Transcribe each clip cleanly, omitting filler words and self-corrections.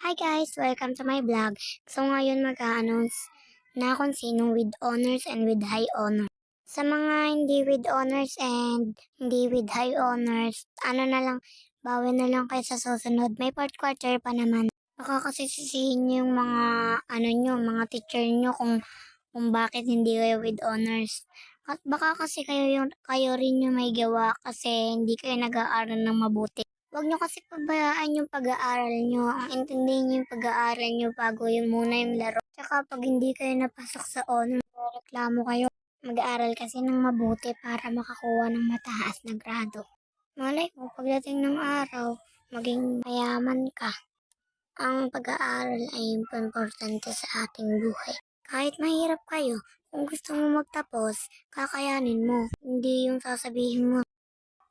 Hi guys! Welcome to my vlog. So ngayon mag-a-announce na kung sino with honors and with high honor. Sa mga hindi with honors and hindi with high honors, ano na lang, bawi na lang kayo sa susunod. May fourth quarter pa naman. Baka kasi sisihin nyo yung mga, mga teacher nyo kung bakit hindi kayo with honors. At baka kasi kayo rin yung may gawa kasi hindi kayo nag-aaral ng mabuti. Huwag nyo kasi pabayaan yung pag-aaral nyo. Ang intindihin nyo yung pag-aaral nyo bago yun muna yung laro. Tsaka pag hindi kayo napasok sa honor, reklamo kayo. Mag-aaral kasi ng mabuti para makakuha ng mataas na grado. Malay mo, pagdating ng araw, maging mayaman ka. Ang pag-aaral ay importante sa ating buhay. Kahit mahirap kayo, kung gusto mo magtapos, kakayanin mo. Hindi yung sasabihin mo,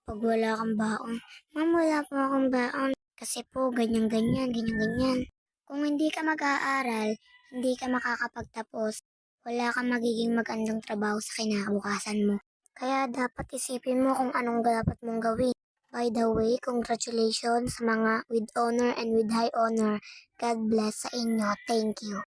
pag wala kang baon, ma'am wala po akong baon. Kasi po, ganyan-ganyan, ganyan-ganyan. Kung hindi ka mag-aaral, hindi ka makakapagtapos, wala kang magiging magandang trabaho sa kinabukasan mo. Kaya dapat isipin mo kung anong dapat mong gawin. By the way, congratulations sa mga with honor and with high honor. God bless sa inyo. Thank you.